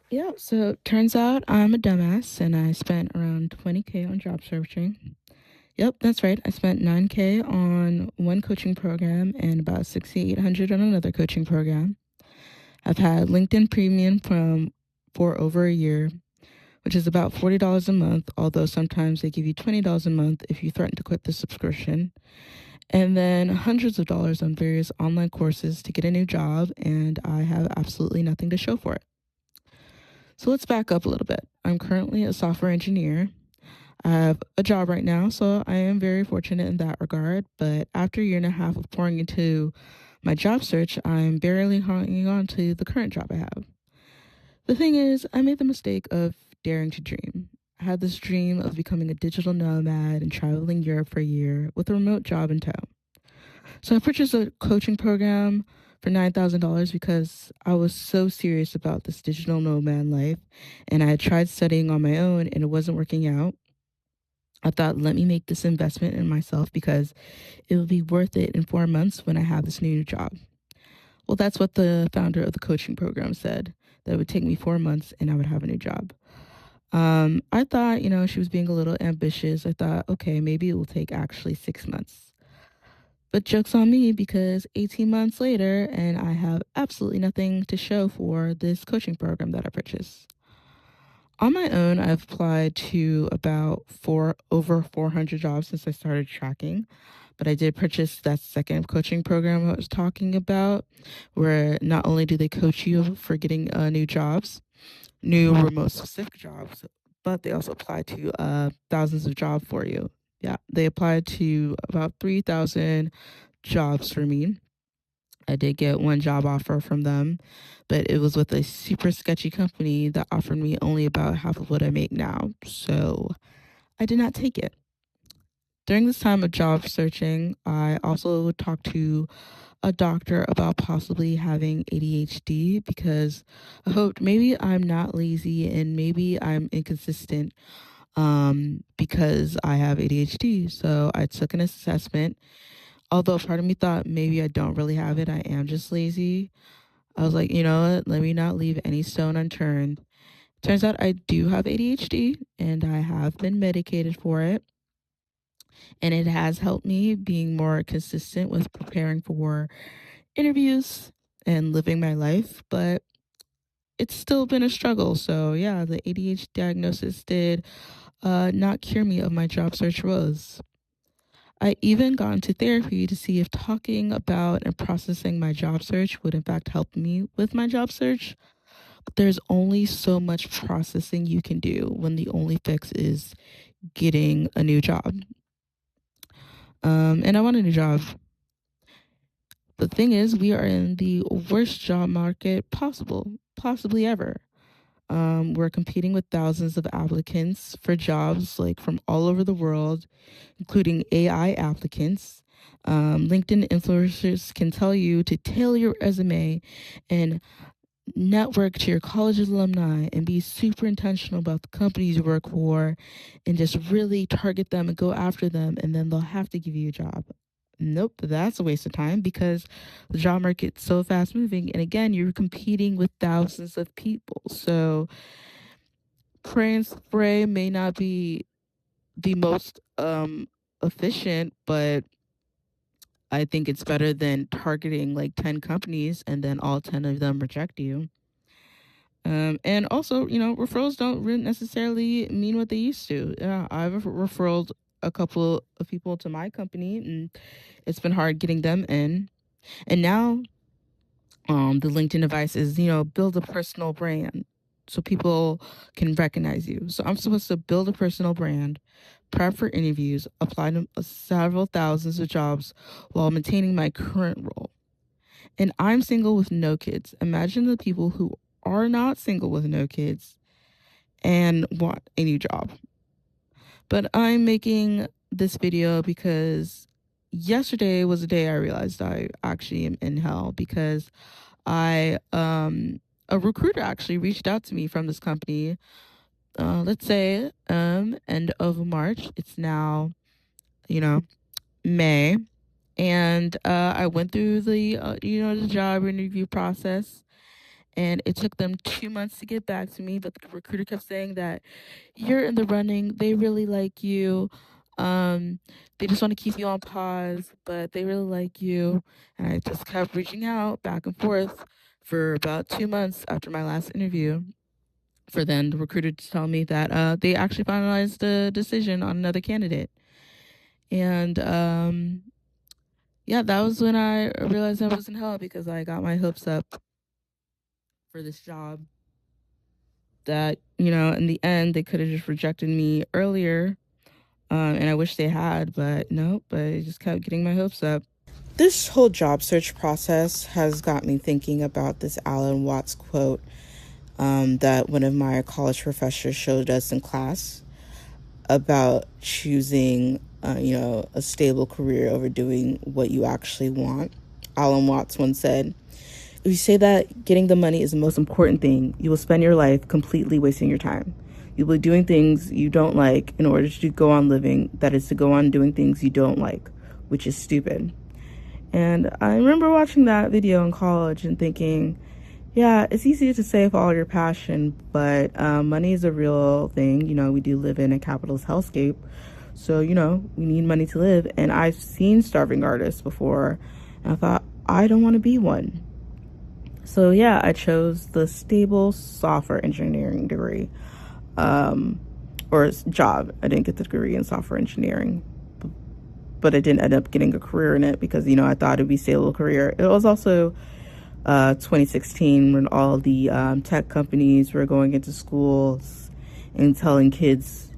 Yeah, so turns out I'm a dumbass and I spent around 20K on job searching. Yep, that's right. I spent 9K on one coaching program and about 6,800 on another coaching program. I've had LinkedIn Premium for over a year, which is about $40 a month, although sometimes they give you $20 a month if you threaten to quit the subscription. And then hundreds of dollars on various online courses to get a new job, and I have absolutely nothing to show for it. So let's back up a little bit. I'm currently a software engineer. I have a job right now, so I am very fortunate in that regard. But after a year and a half of pouring into my job search, I'm barely hanging on to the current job I have. The thing is, I made the mistake of daring to dream. I had this dream of becoming a digital nomad and traveling Europe for a year with a remote job in tow. So I purchased a coaching program for $9,000 because I was so serious about this digital nomad life and I had tried studying on my own and it wasn't working out. I thought, let me make this investment in myself because it will be worth it in 4 months when I have this new job. Well, that's what the founder of the coaching program said, that it would take me 4 months and I would have a new job. I thought, she was being a little ambitious. I thought, okay, maybe it will take actually 6 months. But joke's on me because 18 months later, and I have absolutely nothing to show for this coaching program that I purchased. On my own, I've applied to about over 400 jobs since I started tracking. But I did purchase that second coaching program I was talking about, where not only do they coach you for getting new jobs, new remote specific jobs, but they also apply to thousands of jobs for you. Yeah, they applied to about 3,000 jobs for me. I did get one job offer from them, but it was with a super sketchy company that offered me only about half of what I make now. So I did not take it. During this time of job searching, I also talked to a doctor about possibly having ADHD because I hoped maybe I'm not lazy and maybe I'm inconsistent because I have ADHD. So I took an assessment. Although part of me thought maybe I don't really have it, I am just lazy. I was like, you know what? Let me not leave any stone unturned. Turns out I do have ADHD and I have been medicated for it. And it has helped me being more consistent with preparing for interviews and living my life. But it's still been a struggle. So, yeah, the ADHD diagnosis did not cure me of my job search woes. I even got into therapy to see if talking about and processing my job search would in fact help me with my job search. But there's only so much processing you can do when the only fix is getting a new job. And I want a new job. The thing is, we are in the worst job market possibly ever. We're competing with thousands of applicants for jobs like from all over the world, including AI applicants. LinkedIn influencers can tell you to tailor your resume and network to your college alumni and be super intentional about the companies you work for and just really target them and go after them, and then they'll have to give you a job. Nope, that's a waste of time because the job market's so fast moving. And again, you're competing with thousands of people. So pray and spray may not be the most efficient, but I think it's better than targeting like 10 companies and then all 10 of them reject you. And also, referrals don't really necessarily mean what they used to. Yeah, I've referred a couple of people to my company, and it's been hard getting them in. And now, the LinkedIn advice is, build a personal brand so people can recognize you. So I'm supposed to build a personal brand, prep for interviews, apply to several thousands of jobs while maintaining my current role. And I'm single with no kids. Imagine the people who are not single with no kids and want a new job. But I'm making this video because yesterday was the day I realized I actually am in hell because I a recruiter actually reached out to me from this company. Let's say end of March. It's now, you know, May. And I went through the the job interview process and it took them 2 months to get back to me. But the recruiter kept saying that you're in the running. They really like you. Um, they just want to keep you on pause, but they really like you. And I just kept reaching out back and forth for about 2 months after my last interview, for then the recruiter to tell me that they actually finalized the decision on another candidate. And yeah, that was when I realized I was in hell, because I got my hopes up for this job that, in the end, they could have just rejected me earlier. And I wish they had, but nope, but I just kept getting my hopes up. This whole job search process has got me thinking about this Alan Watts quote that one of my college professors showed us in class about choosing, a stable career over doing what you actually want. Alan Watts once said, "If you say that getting the money is the most important thing, you will spend your life completely wasting your time. You'll be doing things you don't like in order to go on living, that is to go on doing things you don't like, which is stupid." And I remember watching that video in college and thinking, yeah, it's easy to say follow your passion, but money is a real thing. We do live in a capitalist hellscape. So, we need money to live. And I've seen starving artists before, and I thought, I don't want to be one. So, yeah, I chose the stable software engineering degree, or job. I didn't get the degree in software engineering, but I didn't end up getting a career in it because, I thought it'd be a stable career. It was also 2016 when all the tech companies were going into schools and telling kids,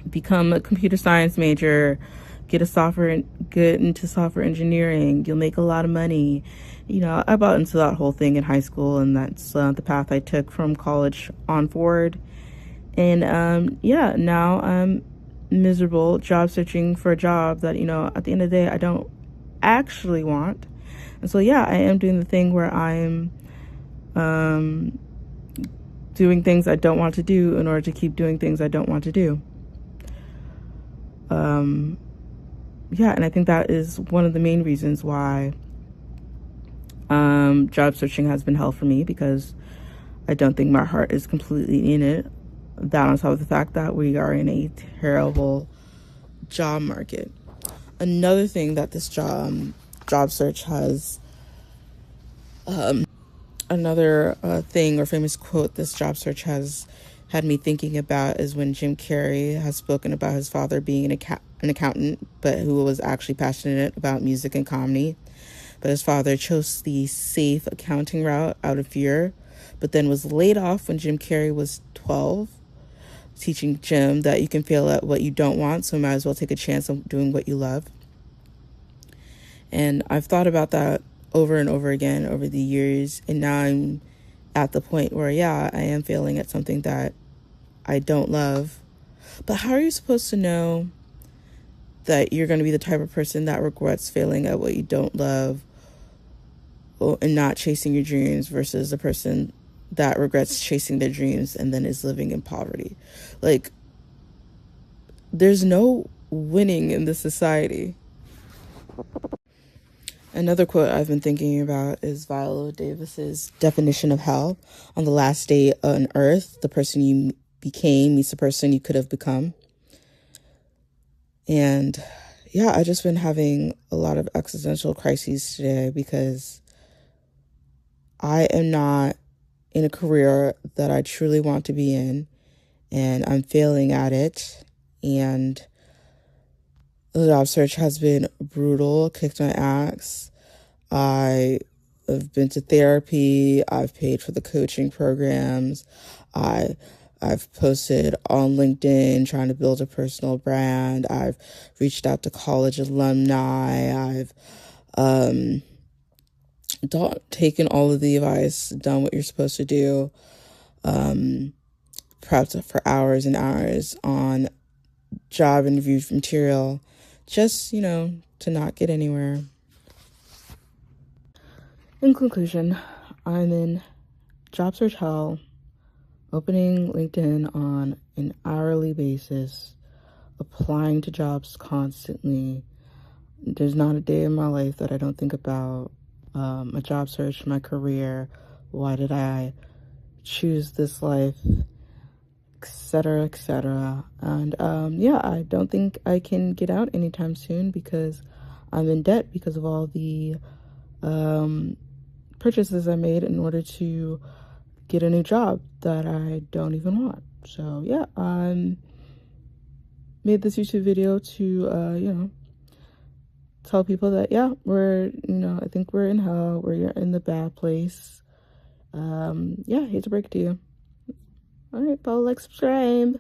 become a computer science major, get into software engineering, you'll make a lot of money. I bought into that whole thing in high school, and that's the path I took from college on forward. And now I'm miserable job searching for a job that, at the end of the day, I don't actually want. And so, yeah, I am doing the thing where I'm doing things I don't want to do in order to keep doing things I don't want to do. And I think that is one of the main reasons why job searching has been hell for me, because I don't think my heart is completely in it. That on top of the fact that we are in a terrible job market. Another thing that this job search has, another thing or famous quote this job search has had me thinking about is when Jim Carrey has spoken about his father being an accountant, but who was actually passionate about music and comedy. But his father chose the safe accounting route out of fear, but then was laid off when Jim Carrey was 12, teaching Jim that you can fail at what you don't want, so might as well take a chance on doing what you love. And I've thought about that over and over again over the years, and now I'm at the point where, yeah, I am failing at something that I don't love. But how are you supposed to know that you're going to be the type of person that regrets failing at what you don't love and not chasing your dreams versus the person that regrets chasing their dreams and then is living in poverty? Like, there's no winning in this society. Another quote I've been thinking about is Viola Davis's definition of hell. On the last day on earth, the person you became meets the person you could have become. And yeah, I've just been having a lot of existential crises today because I am not in a career that I truly want to be in, and I'm failing at it. And the job search has been brutal, kicked my ass. I have been to therapy. I've paid for the coaching programs. I've posted on LinkedIn trying to build a personal brand. I've reached out to college alumni. I've taken all of the advice, done what you're supposed to do, prepped for hours and hours on job interview material, just, to not get anywhere. In conclusion, I'm in job search hell, opening LinkedIn on an hourly basis, applying to jobs constantly. There's not a day in my life that I don't think about my job search, my career, why did I choose this life, etc., etc. And yeah, I don't think I can get out anytime soon because I'm in debt because of all the um, purchases I made in order to get a new job that I don't even want. So yeah, made this YouTube video to tell people that yeah, I think we're in hell, we're in the bad place. Yeah, hate to break it to you. All right, follow, like, subscribe.